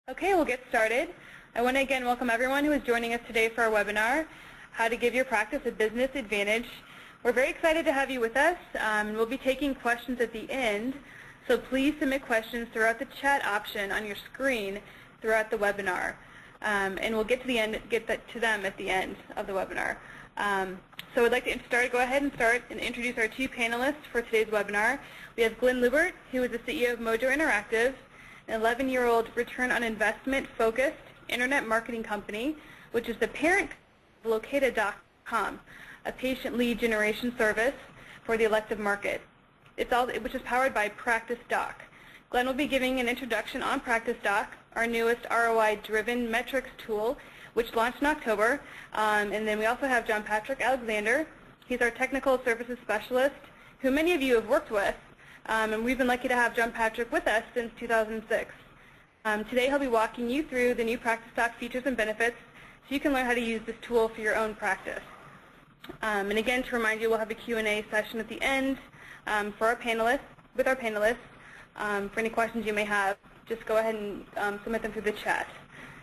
Okay, we'll get started. I want to again welcome everyone who is joining us today for our webinar, How to Give Your Practice a Business Advantage. We're very excited to have you with us. We'll be taking questions at the end, so please submit questions throughout the chat option on your screen throughout the webinar. And we'll get to them at the end of the webinar. So I'd like to go ahead and introduce our two panelists for today's webinar. We have Glenn Lubert, who is the CEO of Mojo Interactive, an 11-year-old return on investment focused internet marketing company, which is the parent of Located.com, a patient lead generation service for the elective market, which is powered by PracticeDoc. Glenn will be giving an introduction on PracticeDoc, our newest ROI-driven metrics tool, which launched in October. And then we also have John Patrick Alexander. He's our technical services specialist, who many of you have worked with. And we've been lucky to have John Patrick with us since 2006. Today he'll be walking you through the new PracticeDoc features and benefits so you can learn how to use this tool for your own practice. And again, to remind you, we'll have a Q&A session at the end for our panelists. For any questions you may have, just go ahead and submit them through the chat.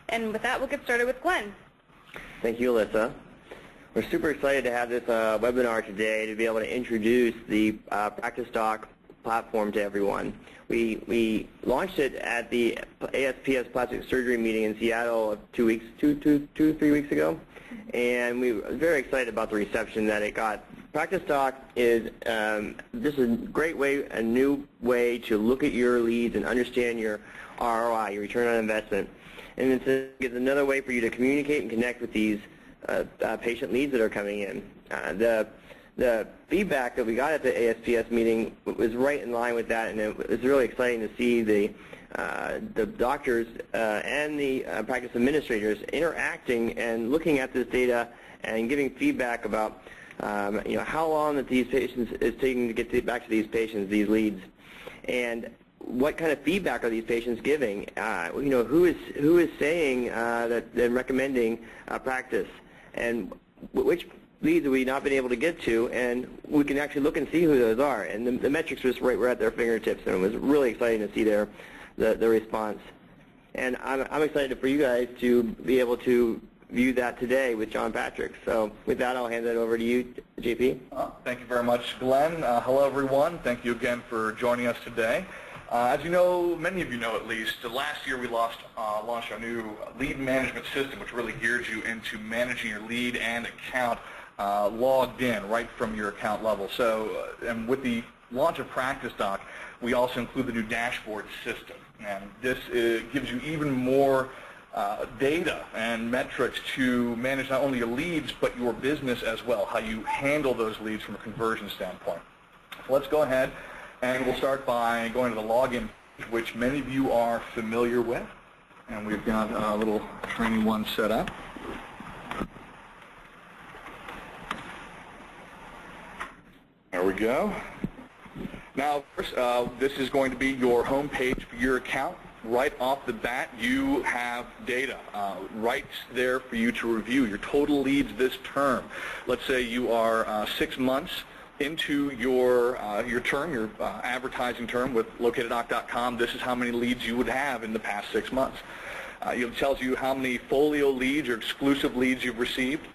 And with that, we'll get started with Glenn. Thank you, Alyssa. We're super excited to have this webinar today to be able to introduce the PracticeDoc platform to everyone. We launched it at the ASPS Plastic Surgery meeting in Seattle 3 weeks ago, and we were very excited about the reception that it got. PracticeDoc is this is a great way, a new way to look at your leads and understand your ROI, your return on investment. And it's another way for you to communicate and connect with these patient leads that are coming in. The feedback that we got at the ASPS meeting was right in line with that, and it was really exciting to see the doctors and the practice administrators interacting and looking at this data and giving feedback about how long that these patients is taking to get back to these patients, these leads, and what kind of feedback are these patients giving? Who is saying that they're recommending practice, and which leads have we not been able to get to, and we can actually look and see who those are. And the metrics were at their fingertips, and it was really exciting to see the response. And I'm excited for you guys to be able to view that today with John Patrick. So with that, I'll hand that over to you, JP. Thank you very much, Glenn. Hello, everyone. Thank you again for joining us today. As you know, many of you know at least, last year we launched our new lead management system, which really gears you into managing your lead and account logged in right from your account level. So, and with the launch of PracticeDoc, we also include the new dashboard system. And this gives you even more data and metrics to manage not only your leads, but your business as well, how you handle those leads from a conversion standpoint. So let's go ahead, and we'll start by going to the login, which many of you are familiar with. And we've got a little training one set up. There we go. Now, first, this is going to be your home page for your account. Right off the bat, you have data right there for you to review. Your total leads this term. Let's say you are 6 months into your term, your advertising term with Located.com. This is how many leads you would have in the past 6 months. It tells you how many folio leads or exclusive leads you've received,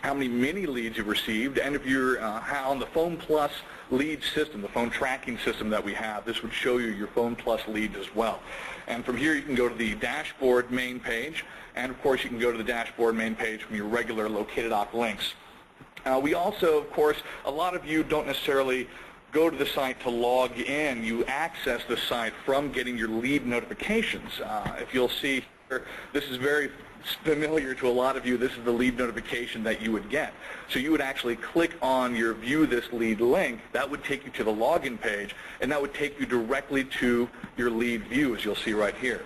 how many mini leads you've received, and if you're on the Phone Plus lead system, the phone tracking system that we have, this would show you your Phone Plus leads as well. And from here you can go to the dashboard main page, and of course you can go to the dashboard main page from your regular Located.com links. We also, of course, a lot of you don't necessarily go to the site to log in. You access the site from getting your lead notifications. If you'll see here, this is very familiar to a lot of you. This is the lead notification that you would get. So you would actually click on your View This Lead link. That would take you to the login page, and that would take you directly to your lead view, as you'll see right here.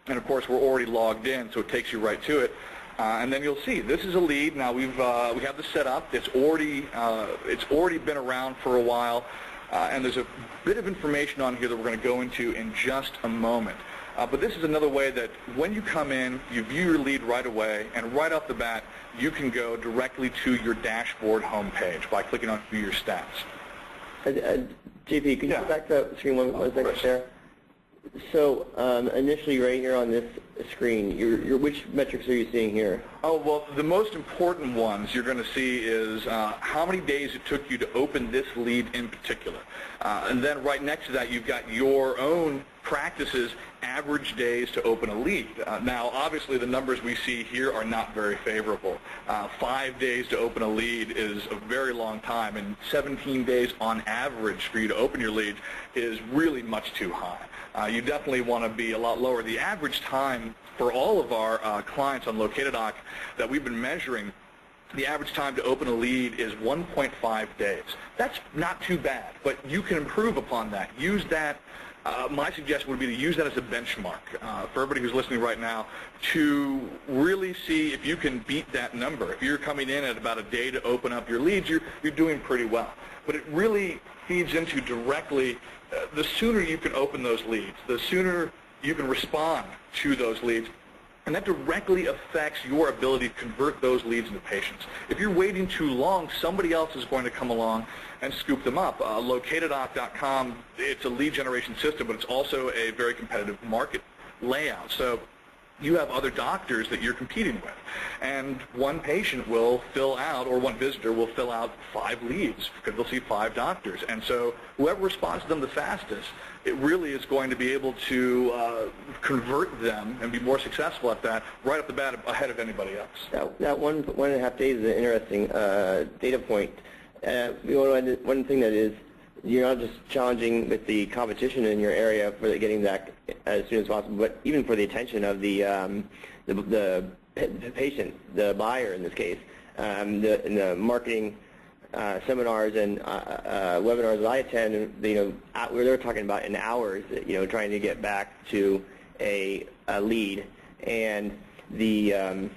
And of course, we're already logged in, so it takes you right to it. And then you'll see this is a lead. Now we have this set up. It's already been around for a while, and there's a bit of information on here that we're going to go into in just a moment. But this is another way that when you come in, you view your lead right away, and right off the bat, you can go directly to your dashboard homepage by clicking on View Your Stats. JP, could you go back to the screen one second there? So initially, right here on this screen, which metrics are you seeing here? Oh, well, the most important ones you're going to see is how many days it took you to open this lead in particular. And then right next to that, you've got your own practice's average days to open a lead. Now, obviously, the numbers we see here are not very favorable. 5 days to open a lead is a very long time, and 17 days on average for you to open your leads is really much too high. You definitely want to be a lot lower. The average time for all of our clients on Locatadoc that we've been measuring, the average time to open a lead is 1.5 days. That's not too bad, but you can improve upon that. Use that. My suggestion would be to use that as a benchmark for everybody who's listening right now to really see if you can beat that number. If you're coming in at about a day to open up your leads, you're doing pretty well. But it really feeds into directly the sooner you can open those leads, the sooner you can respond to those leads, and that directly affects your ability to convert those leads into patients. If you're waiting too long, somebody else is going to come along and scoop them up. Locatadoc.com, it's a lead generation system, but it's also a very competitive market layout. So you have other doctors that you're competing with, and one patient will fill out, or one visitor will fill out 5 leads because they'll see 5 doctors. And so whoever responds to them the fastest, it really is going to be able to convert them and be more successful at that right off the bat ahead of anybody else. That 1.5 days is an interesting data point. One thing that is, you're not just challenging with the competition in your area for getting that as soon as possible, but even for the attention of the patient, the buyer in this case. In the marketing seminars and webinars that I attend, where they're talking about in hours, trying to get back to a lead, and the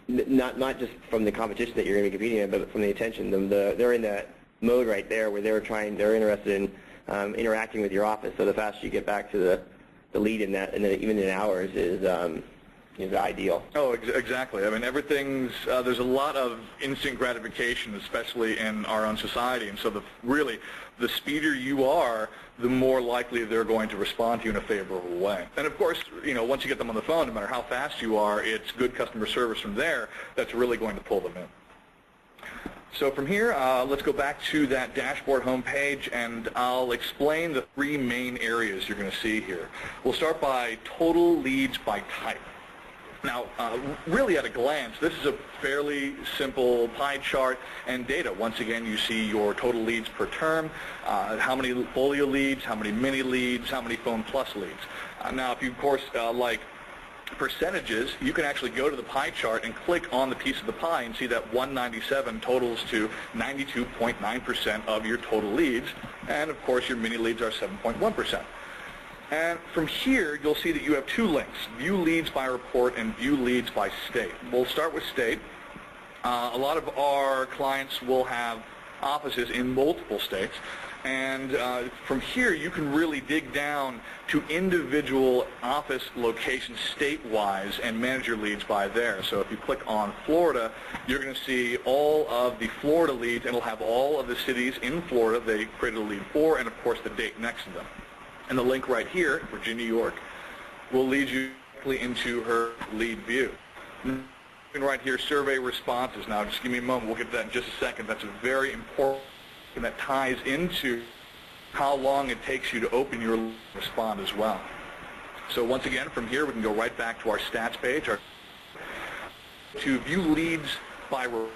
not just from the competition that you're going to be competing in, but from the attention. They're in that mode right there where they're interested in interacting with your office. So the faster you get back to the lead in that, and even in hours, is ideal. Oh, exactly. I mean, everything's there's a lot of instant gratification, especially in our own society, and so really the speedier you are, the more likely they're going to respond to you in a favorable way. And of course, once you get them on the phone, no matter how fast you are, it's good customer service from there that's really going to pull them in. So from here, let's go back to that dashboard homepage, and I'll explain the 3 main areas you're going to see here. We'll start by total leads by type. Now, really at a glance, this is a fairly simple pie chart and data. Once again, you see your total leads per term, how many folio leads, how many mini leads, how many phone plus leads. Now, if you, of course, like percentages, you can actually go to the pie chart and click on the piece of the pie and see that 197 totals to 92.9% of your total leads, and of course your mini leads are 7.1%. And from here, you'll see that you have 2 links, view leads by report and view leads by state. We'll start with state. A lot of our clients will have offices in multiple states, and from here you can really dig down to individual office locations state-wise and manage your leads by there. So if you click on Florida, you're going to see all of the Florida leads, and it'll have all of the cities in Florida they created a lead for, and of course the date next to them. And the link right here, Virginia, New York, will lead you directly into her lead view. And right here, survey responses. Now, just give me a moment. We'll get to that in just a second. That's a very important thing that ties into how long it takes you to open your respond as well. So once again, from here, we can go right back to our stats page, to view leads by report.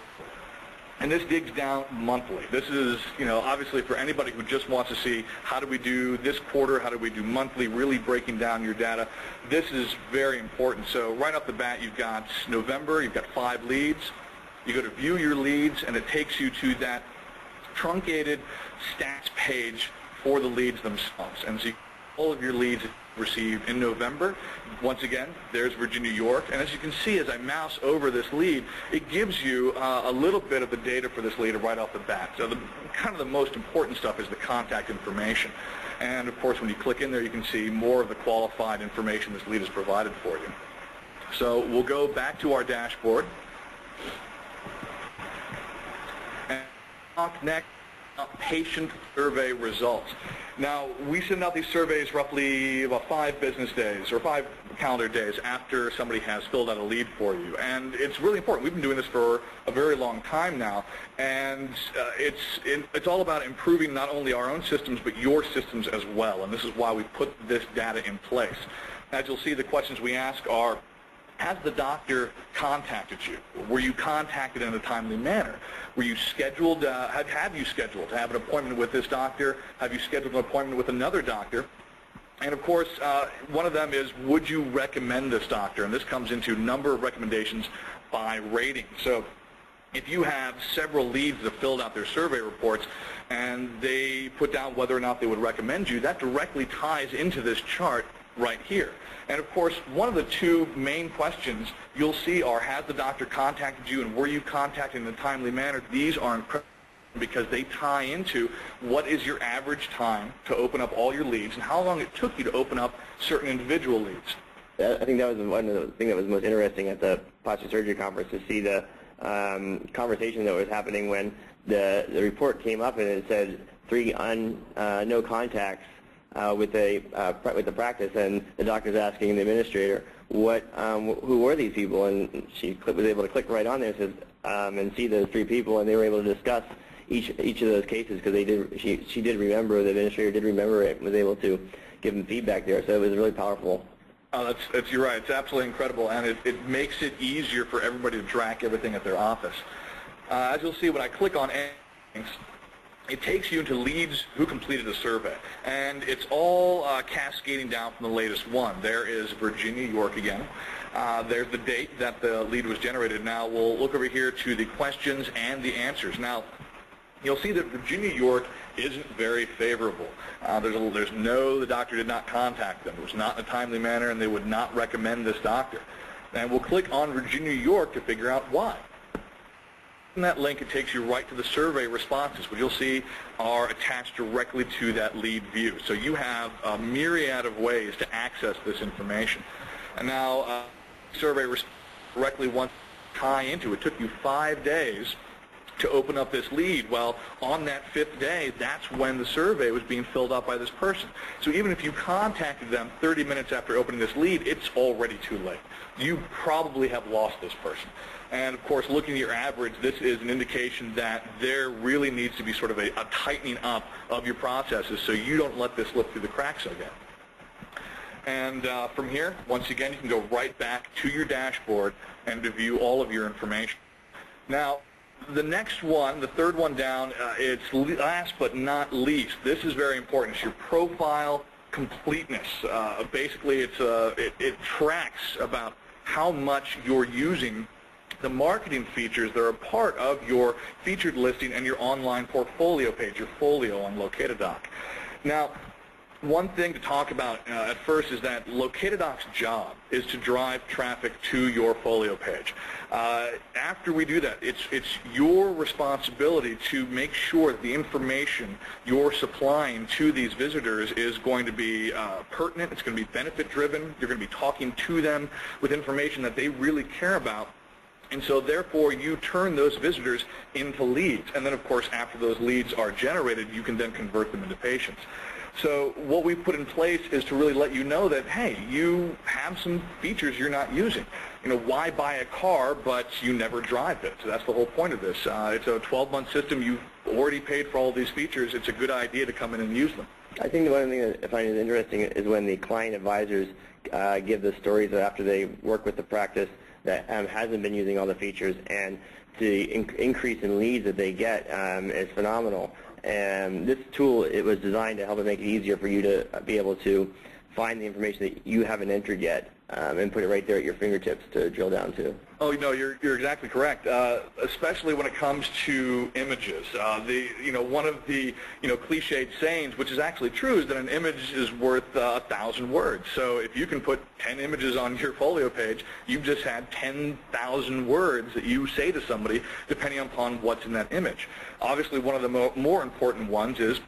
And this digs down monthly. This is, obviously for anybody who just wants to see how do we do this quarter, how do we do monthly, really breaking down your data, this is very important. So right off the bat, you've got November, you've got 5 leads. You go to view your leads, and it takes you to that truncated stats page for the leads themselves. And so all of your leads received in November. Once again, there's Virginia, New York, and as you can see, as I mouse over this lead, it gives you a little bit of the data for this lead right off the bat. So kind of the most important stuff is the contact information. And of course, when you click in there, you can see more of the qualified information this lead has provided for you. So we'll go back to our dashboard. And next patient survey results. Now, we send out these surveys roughly about 5 business days or 5 calendar days after somebody has filled out a lead for you. And it's really important. We've been doing this for a very long time now, and it's all about improving not only our own systems but your systems as well. And this is why we put this data in place. As you'll see, the questions we ask are, has the doctor contacted you? Were you contacted in a timely manner? Were you scheduled, have you scheduled to have an appointment with this doctor? Have you scheduled an appointment with another doctor? And of course, one of them is, would you recommend this doctor? And this comes into number of recommendations by rating. So if you have several leads that filled out their survey reports and they put down whether or not they would recommend you, that directly ties into this chart right here. And of course, one of the 2 main questions you'll see are, has the doctor contacted you and were you contacted in a timely manner? These are incredible because they tie into what is your average time to open up all your leads and how long it took you to open up certain individual leads. I think that was one of the things that was most interesting at the plastic surgery conference, to see the conversation that was happening when the report came up and it said 3 no contacts with the practice, and the doctor's asking the administrator, who were these people? And she was able to click right on there and see those 3 people, and they were able to discuss each of those cases because she did remember, the administrator did remember it, and was able to give them feedback there. So it was really powerful. Oh, you're right. It's absolutely incredible, and it makes it easier for everybody to track everything at their office. As you'll see, when I click on anything, it takes you into leads who completed a survey, and it's all cascading down from the latest one. There is Virginia York again. There's the date that the lead was generated. Now we'll look over here to the questions and the answers. Now you'll see that Virginia York isn't very favorable. There's no, the doctor did not contact them. It was not in a timely manner, and they would not recommend this doctor. And we'll click on Virginia York to figure out why. In that link, it takes you right to the survey responses, which you'll see are attached directly to that lead view. So you have a myriad of ways to access this information. And now, survey directly once tie into it. Took you 5 days to open up this lead. Well, on that 5th day, that's when the survey was being filled out by this person. So even if you contacted them 30 minutes after opening this lead, it's already too late. You probably have lost this person. And of course, looking at your average, this is an indication that there really needs to be sort of a tightening up of your processes so you don't let this slip through the cracks again. And from here, once again, you can go right back to your dashboard and to view all of your information. Now, the next one, the 3rd one down, it's last but not least. This is very important. It's your profile completeness. Basically, it tracks about how much you're using the marketing features that are a part of your featured listing and your online portfolio page, your folio on Locatadoc. Now, one thing to talk about at first is that Locatadoc's job is to drive traffic to your folio page. After we do that, it's your responsibility to make sure that the information you're supplying to these visitors is going to be pertinent, it's going to be benefit-driven, you're going to be talking to them with information that they really care about. And so therefore, you turn those visitors into leads. And then, of course, after those leads are generated, you can then convert them into patients. So what we've put in place is to really let you know that, hey, you have some features you're not using. You know, why buy a car but you never drive it? So that's the whole point of this. It's a 12-month system. You've already paid for all these features. It's a good idea to come in and use them. I think one thing that I find is interesting is when the client advisors give the stories after they work with the practice that hasn't been using all the features, and the increase in leads that they get is phenomenal. And this tool, it was designed to help it make it easier for you to be able to find the information that you haven't entered yet and put it right there at your fingertips to drill down to. Oh, no, you're exactly correct. Especially when it comes to images. One of the cliched sayings, which is actually true, is that an image is worth 1,000 words. So if you can put 10 images on your folio page, you've just had 10,000 words that you say to somebody, depending upon what's in that image. Obviously, one of the more important ones is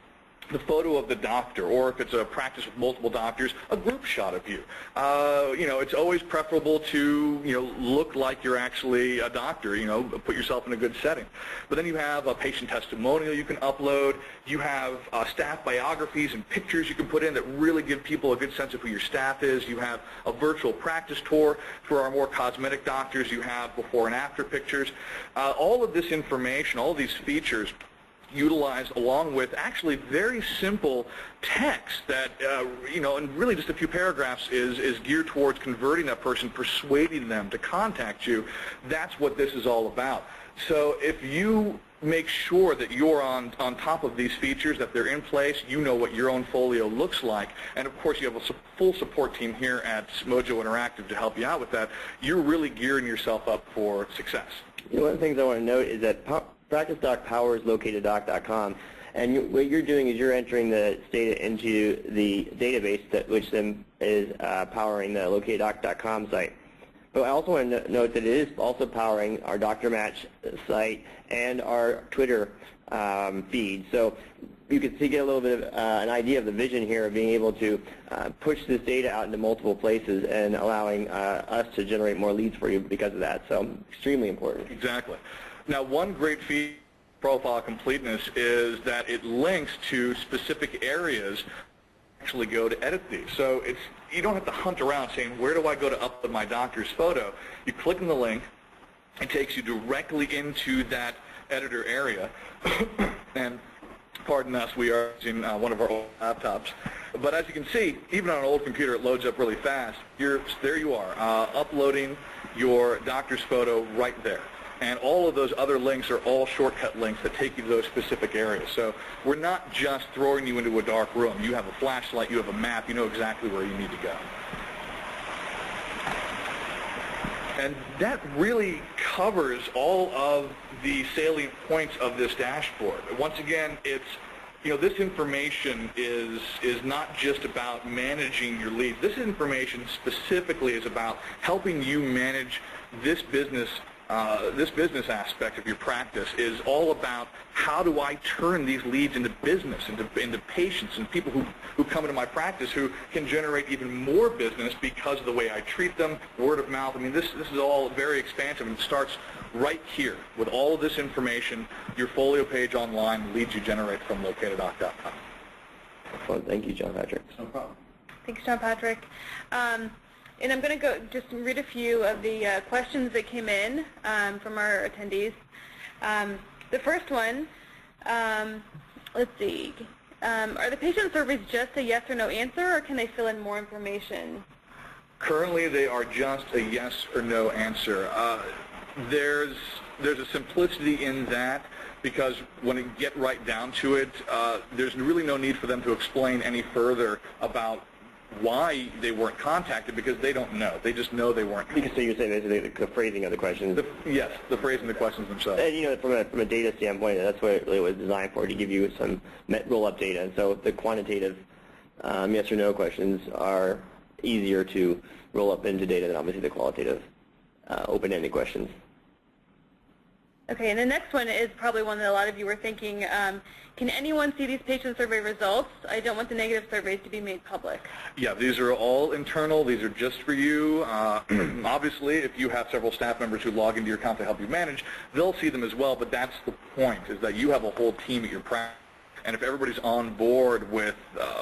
the photo of the doctor, or if it's a practice with multiple doctors, a group shot of you. It's always preferable to, look like you're actually a doctor, put yourself in a good setting. But then you have a patient testimonial you can upload. You have staff biographies and pictures you can put in that really give people a good sense of who your staff is. You have a virtual practice tour for our more cosmetic doctors. You have before and after pictures. All of this information, all of these features utilized along with actually very simple text that, in really just a few paragraphs is geared towards converting that person, persuading them to contact you. That's what this is all about. So if you make sure that you're on top of these features, that they're in place, you know what your own folio looks like, and of course you have a full support team here at Mojo Interactive to help you out with that, you're really gearing yourself up for success. One of the things I want to note is that PracticeDoc powers LocatedDoc.com, and what you're doing is you're entering the data into the database which then is powering the LocatedDoc.com site. But I also want to note that it is also powering our Dr. Match site and our Twitter feed. So you can get a little bit of an idea of the vision here of being able to push this data out into multiple places and allowing us to generate more leads for you because of that. So extremely important. Exactly. Now, one great feature of profile completeness is that it links to specific areas actually go to edit these. So you don't have to hunt around saying, where do I go to upload my doctor's photo? You click on the link, it takes you directly into that editor area. And pardon us, we are using one of our old laptops. But as you can see, even on an old computer, it loads up really fast. There you are, uploading your doctor's photo right there. And all of those other links are all shortcut links that take you to those specific areas. So we're not just throwing you into a dark room. You have a flashlight, you have a map, you know exactly where you need to go. And that really covers all of the salient points of this dashboard. Once again, this information is not just about managing your leads. This information specifically is about helping you manage this business aspect of your practice. Is all about how do I turn these leads into business, into patients, and people who come into my practice who can generate even more business because of the way I treat them, word of mouth. I mean, this is all very expansive, and it starts right here with all of this information, your folio page online, leads you generate from LocatedDoc.com. Well, thank you, John Patrick. No problem. Thanks, John Patrick. And I'm going to go just read a few of the questions that came in from our attendees. The first one, let's see. Are the patient surveys just a yes or no answer, or can they fill in more information? Currently, they are just a yes or no answer. There's a simplicity in that, because when you get right down to it, there's really no need for them to explain any further about why they weren't contacted, because they don't know. They just know they weren't. So you're saying basically the phrasing of the questions? Yes, the phrasing of the questions themselves. And, from a data standpoint, that's what it really was designed for, to give you some roll-up data. And so the quantitative yes or no questions are easier to roll up into data than obviously the qualitative open-ended questions. Okay, and the next one is probably one that a lot of you were thinking. Can anyone see these patient survey results? I don't want the negative surveys to be made public. Yeah, these are all internal. These are just for you. Obviously, if you have several staff members who log into your account to help you manage, they'll see them as well, but that's the point, is that you have a whole team at your practice. And if everybody's on board with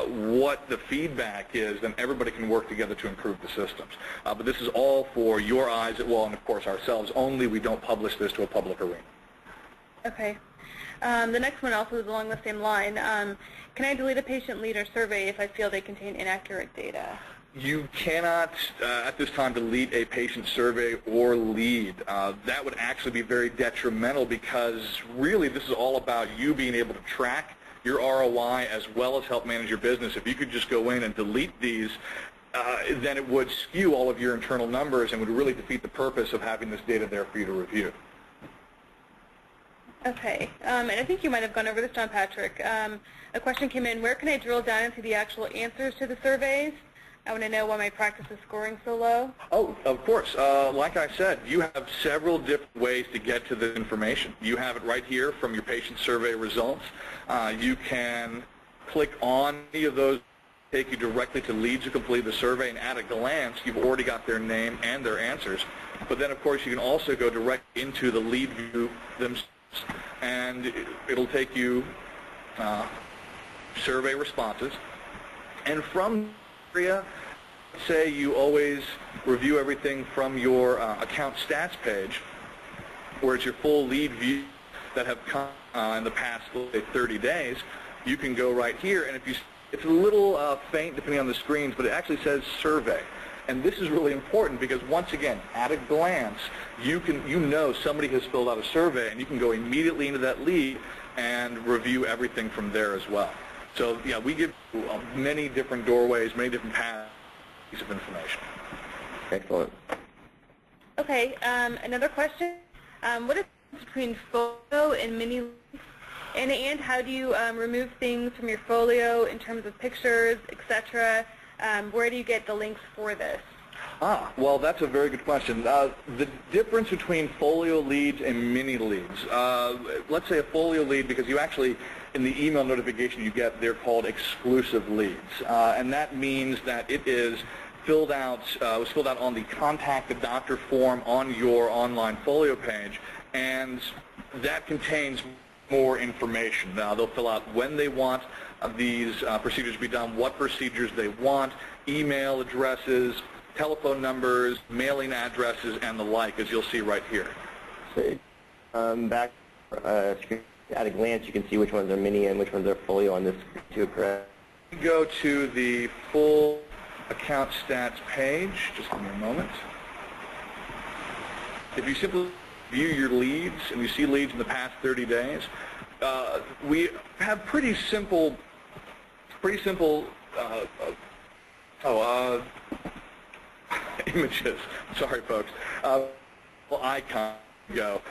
what the feedback is, then everybody can work together to improve the systems. But this is all for your eyes, and of course ourselves only. We don't publish this to a public arena. Okay. The next one also is along the same line. Can I delete a patient lead or survey if I feel they contain inaccurate data? You cannot, at this time, delete a patient survey or lead. That would actually be very detrimental, because really this is all about you being able to track your ROI as well as help manage your business. If you could just go in and delete these, then it would skew all of your internal numbers and would really defeat the purpose of having this data there for you to review. Okay, and I think you might have gone over this, John Patrick. A question came in, where can I drill down into the actual answers to the surveys? I want to know why my practice is scoring so low. Oh, of course. Like I said, you have several different ways to get to the information. You have it right here from your patient survey results. You can click on any of those, take you directly to leads who complete the survey, and at a glance, you've already got their name and their answers. But then, of course, you can also go direct into the lead view themselves, and it'll take you survey responses. And from area, say you always review everything from your account stats page, where it's your full lead view that have come in the past, let's say, 30 days, you can go right here, and if you, it's a little faint depending on the screens, but it actually says survey. And this is really important because, once again, at a glance, you know somebody has filled out a survey, and you can go immediately into that lead and review everything from there as well. So, yeah, we give many different doorways, many different paths of information. Excellent. Okay, another question. What is the difference between folio and mini leads? And how do you remove things from your folio in terms of pictures, etc.? Where do you get the links for this? Well, that's a very good question. The difference between folio leads and mini leads. Let's say a folio lead, because you actually, in the email notification you get, they're called exclusive leads. And that means that it is filled out, was filled out on the Contact the Doctor form on your online folio page, and that contains more information. Now, they'll fill out when they want these procedures to be done, what procedures they want, email addresses, telephone numbers, mailing addresses, and the like, as you'll see right here. So, back at a glance, you can see which ones are mini and which ones are folio on this too, correct? Go to the full account stats page. Just give me a moment. If you simply view your leads and you see leads in the past 30 days, we have pretty simple images. Sorry, folks. Icon go.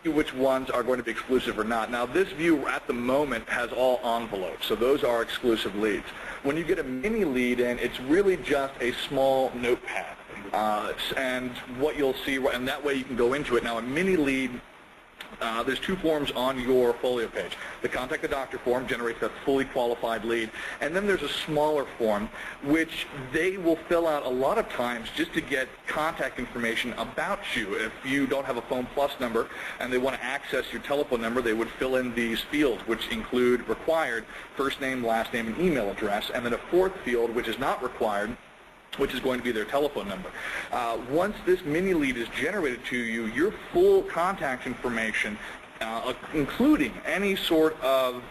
Which ones are going to be exclusive or not. Now, this view at the moment has all envelopes, so those are exclusive leads. When you get a mini lead in, it's really just a small notepad, and what you'll see, and that way you can go into it. Now, a mini lead, there's two forms on your folio page. The Contact the Doctor form generates that fully qualified lead, and then there's a smaller form which they will fill out a lot of times just to get contact information about you. If you don't have a Phone Plus number and they want to access your telephone number, they would fill in these fields, which include required first name, last name, and email address, and then a fourth field which is not required, which is going to be their telephone number. Once this mini lead is generated to you, your full contact information, including any sort of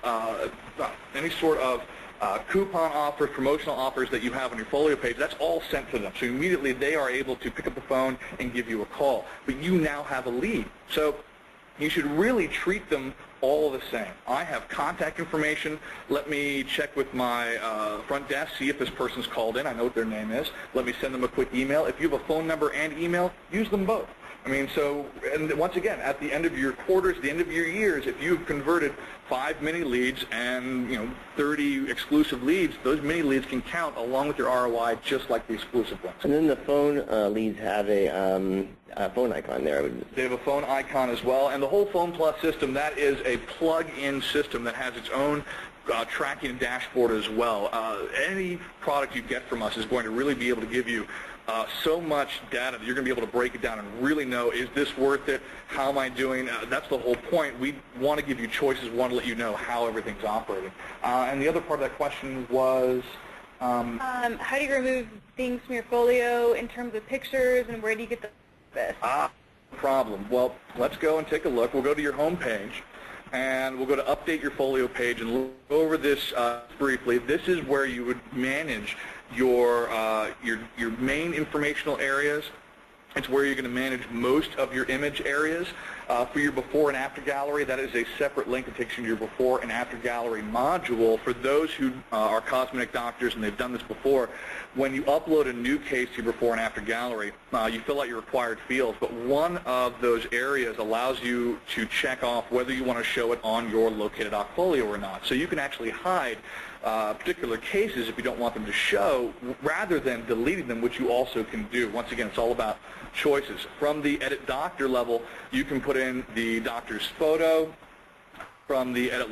coupon offers, promotional offers that you have on your folio page, that's all sent to them. So immediately they are able to pick up the phone and give you a call. But you now have a lead. So you should really treat them all the same. I have contact information. Let me check with my front desk, see if this person's called in. I know what their name is. Let me send them a quick email. If you have a phone number and email, use them both. I mean, so, and once again, at the end of your quarters, the end of your years, if you've converted 5 mini leads and, 30 exclusive leads, those mini leads can count along with your ROI just like the exclusive ones. And then the phone leads have a phone icon there. They have a phone icon as well, and the whole Phone Plus system, that is a plug-in system that has its own tracking and dashboard as well. Any product you get from us is going to really be able to give you so much data that you're going to be able to break it down and really know, is this worth it? How am I doing? That's the whole point. We want to give you choices. We want to let you know how everything's operating. And the other part of that question was? How do you remove things from your folio in terms of pictures, and where do you get this? No problem. Well, let's go and take a look. We'll go to your home page, and we'll go to Update Your Folio page and look over this briefly. This is where you would manage your main informational areas. It's where you're going to manage most of your image areas. For your before and after gallery, that is a separate link that takes you to your before and after gallery module. For those who are cosmetic doctors and they've done this before, when you upload a new case to your before and after gallery, you fill out your required fields, but one of those areas allows you to check off whether you want to show it on your located doc folio or not. So you can actually hide particular cases if you don't want them to show, rather than deleting them, which you also can do. Once again, it's all about choices. From the Edit Doctor level, you can put in the doctor's photo. From the Edit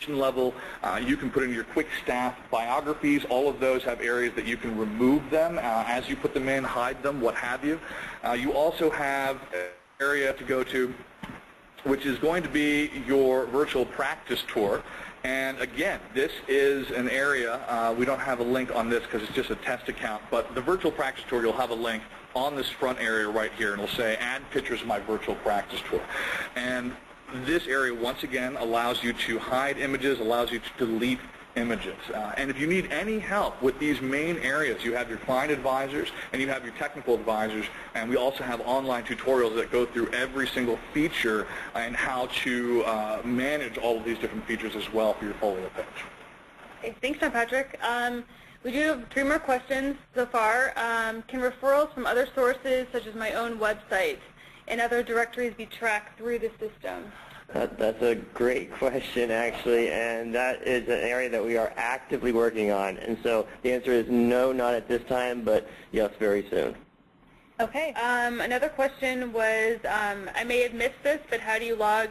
level. You can put in your quick staff biographies. All of those have areas that you can remove them as you put them in, hide them, what have you. You also have an area to go to, which is going to be your virtual practice tour. And again, this is an area, we don't have a link on this because it's just a test account, but the virtual practice tour, you'll have a link on this front area right here, and it'll say, add pictures of my virtual practice tour. And this area, once again, allows you to hide images, allows you to delete images. And if you need any help with these main areas, you have your client advisors and you have your technical advisors, and we also have online tutorials that go through every single feature and how to manage all of these different features as well for your folio page. Okay, thanks, John Patrick. We do have 3 more questions so far. Can referrals from other sources, such as my own website, and other directories be tracked through the system? That's a great question, actually, and that is an area that we are actively working on. And so the answer is no, not at this time, but yes, very soon. Okay. Another question was, I may have missed this, but how do you log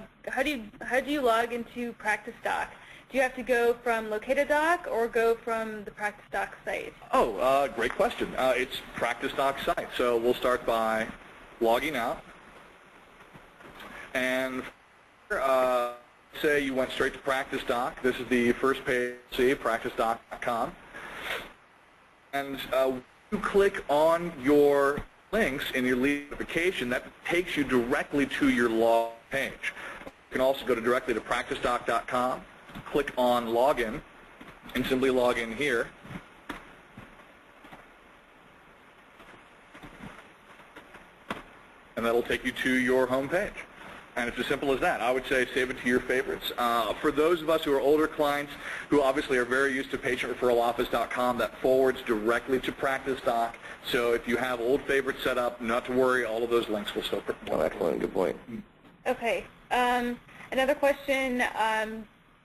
into PracticeDoc? Do you have to go from Locate-A-Doc or go from the PracticeDoc site? Oh, great question. It's PracticeDoc site. So we'll start by logging out. And say you went straight to PracticeDoc. This is the first page, see, practicedoc.com. And you click on your links in your lead notification, that takes you directly to your log page. You can also go directly to practicedoc.com, click on Login, and simply log in here. And that'll take you to your home page. And it's as simple as that. I would say save it to your favorites. For those of us who are older clients who obviously are very used to patientreferraloffice.com, that forwards directly to PracticeDoc. So if you have old favorites set up, not to worry, all of those links will still work. Oh, excellent. Good point. Okay. Another question,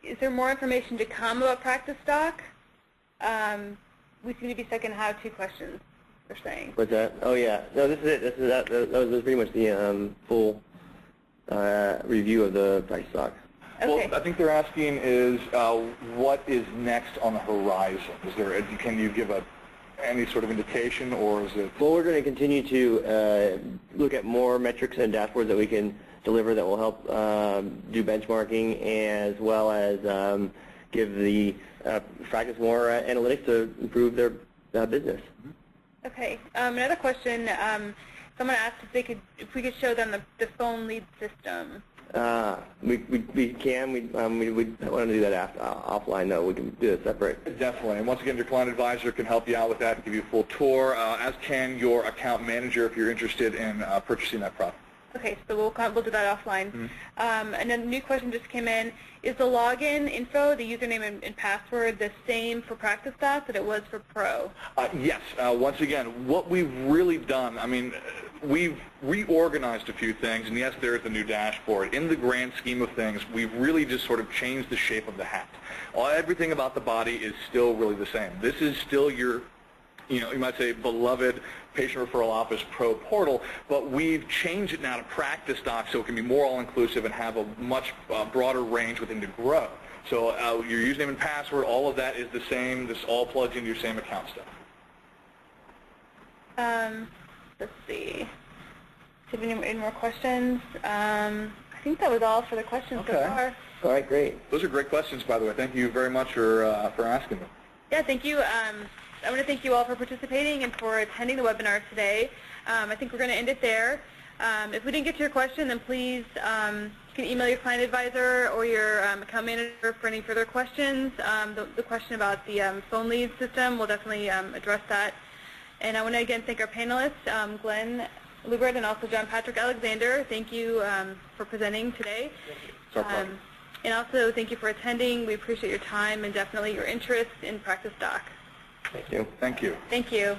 is there more information to come about PracticeDoc? We seem to be stuck in how-to questions, they're saying. What's that? Oh, yeah. No, this is it. That was pretty much the full review of the PracticeDoc. Okay. Well, I think they're asking is what is next on the horizon? Is there? Can you give any sort of indication, or is it? Well, we're going to continue to look at more metrics and dashboards that we can deliver that will help do benchmarking, as well as give the practice more analytics to improve their business. Okay. Another question. Someone asked if we could show them the phone lead system. We can. We want to do that offline, though. We can do it separate. Definitely. And once again, your client advisor can help you out with that and give you a full tour, as can your account manager if you're interested in purchasing that product. Okay, so we'll do that offline. Mm-hmm. And then a new question just came in. Is the login info, the username and password, the same for PracticeDoc that it was for Pro? Yes. Once again, what we've really done, I mean, we've reorganized a few things, and yes, there is the new dashboard. In the grand scheme of things, we've really just sort of changed the shape of the hat. Everything about the body is still really the same. This is still your, you might say, beloved Patient Referral Office Pro portal, but we've changed it now to PracticeDoc so it can be more all-inclusive and have a much broader range within to grow. So your username and password, all of that is the same. This all plugs into your same account stuff. Let's see. Do you have any more questions? I think that was all for the questions so far. All right, great. Those are great questions, by the way. Thank you very much for asking them. Yeah, thank you. I want to thank you all for participating and for attending the webinar today. I think we're going to end it there. If we didn't get to your question, then please you can email your client advisor or your account manager for any further questions. The question about the phone lead system, we'll definitely address that. And I want to again thank our panelists, Glenn Lubert and also John Patrick Alexander. Thank you for presenting today. And also thank you for attending. We appreciate your time and definitely your interest in PracticeDoc. Thank you. Thank you. Thank you.